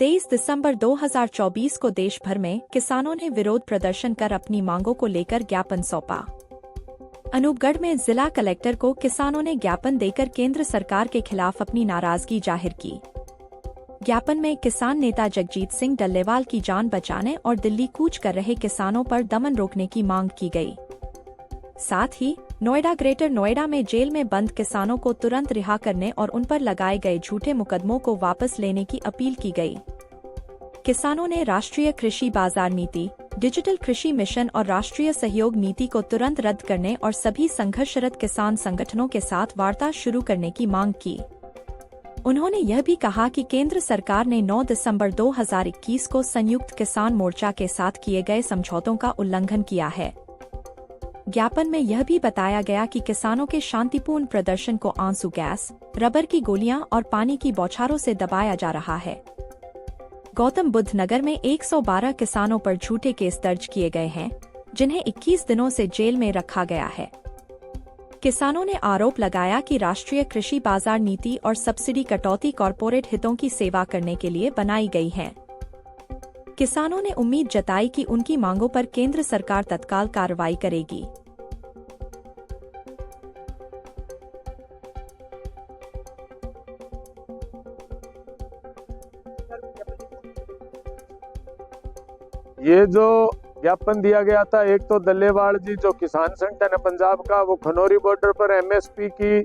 23 दिसंबर 2024 को देश भर में किसानों ने विरोध प्रदर्शन कर अपनी मांगों को लेकर ज्ञापन सौंपा। अनूपगढ़ में जिला कलेक्टर को किसानों ने ज्ञापन देकर केंद्र सरकार के खिलाफ अपनी नाराजगी जाहिर की। ज्ञापन में किसान नेता जगजीत सिंह डल्लेवाल की जान बचाने और दिल्ली कूच कर रहे किसानों पर दमन रोकने की मांग की गई। साथ ही ग्रेटर नोएडा में जेल में बंद किसानों को तुरंत रिहा करने और उन पर लगाए गए झूठे मुकदमों को वापस लेने की अपील की गई। किसानों ने राष्ट्रीय कृषि बाजार नीति, डिजिटल कृषि मिशन और राष्ट्रीय सहयोग नीति को तुरंत रद्द करने और सभी संघर्षरत किसान संगठनों के साथ वार्ता शुरू करने की मांग की। उन्होंने यह भी कहा कि केंद्र सरकार ने 9 दिसंबर 2021 को संयुक्त किसान मोर्चा के साथ किए गए समझौतों का उल्लंघन किया है। ज्ञापन में यह भी बताया गया कि किसानों के शांतिपूर्ण प्रदर्शन को आंसू गैस, रबर की गोलियां और पानी की बौछारों से दबाया जा रहा है। गौतम बुद्ध नगर में 112 किसानों पर झूठे केस दर्ज किए गए हैं, जिन्हें 21 दिनों से जेल में रखा गया है। किसानों ने आरोप लगाया कि राष्ट्रीय कृषि बाजार नीति और सब्सिडी कटौती कॉरपोरेट हितों की सेवा करने के लिए बनाई गई है। किसानों ने उम्मीद जताई कि उनकी मांगों पर केंद्र सरकार तत्काल कार्रवाई करेगी। ये जो ज्ञापन दिया गया था, एक तो डल्लेवाल जी जो किसान संगठन है पंजाब का, वो खनौरी बॉर्डर पर एमएसपी की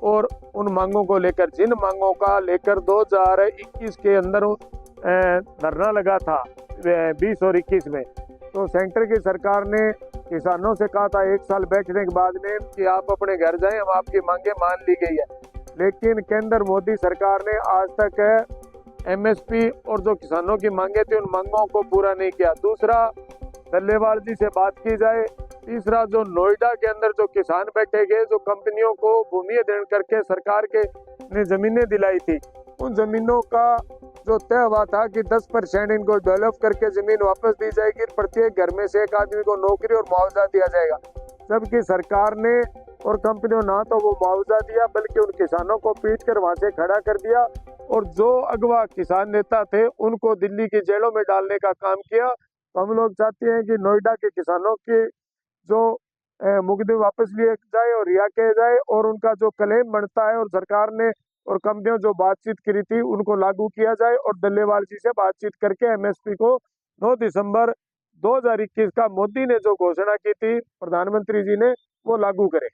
और उन मांगों को लेकर, जिन मांगों का लेकर 2021 के अंदर धरना लगा था 20 और 21 में, तो सेंटर की सरकार ने किसानों से कहा था 1 साल बैठने के बाद में कि आप अपने घर जाएं, हम आपकी मांगे मान ली गई है। लेकिन केंद्र मोदी सरकार ने आज तक एमएसपी और जो किसानों की मांगे थी उन मांगों को पूरा नहीं किया। दूसरा, डल्लेवाल जी से बात की जाए। तीसरा, जो नोएडा के अंदर जो किसान बैठे गए, जो कंपनियों को भूमि अधिग्रहण करके सरकार के ने जमीनें दिलाई थी, उन जमीनों का जो तय हुआ था कि 10% इनको डेवलप करके जमीन वापस दी जाएगी, प्रत्येक घर में से एक आदमी को नौकरी और मुआवजा दिया जाएगा। जबकि सरकार ने और कंपनियों ना तो वो मुआवजा दिया, बल्कि उन किसानों को पीट कर वहां से खड़ा कर दिया और जो अगवा किसान नेता थे उनको दिल्ली की जेलों में डालने का काम किया। तो हम लोग चाहते हैं कि नोएडा के किसानों के जो मुकदमे वापस लिए जाए और रिहा किया जाए और उनका जो क्लेम बनता है और सरकार ने और कंपनियों जो बातचीत करी थी उनको लागू किया जाए और डल्लेवाल जी से बातचीत करके एमएसपी को 9 दिसंबर 2021 का मोदी ने जो घोषणा की थी प्रधानमंत्री जी ने, वो लागू करें।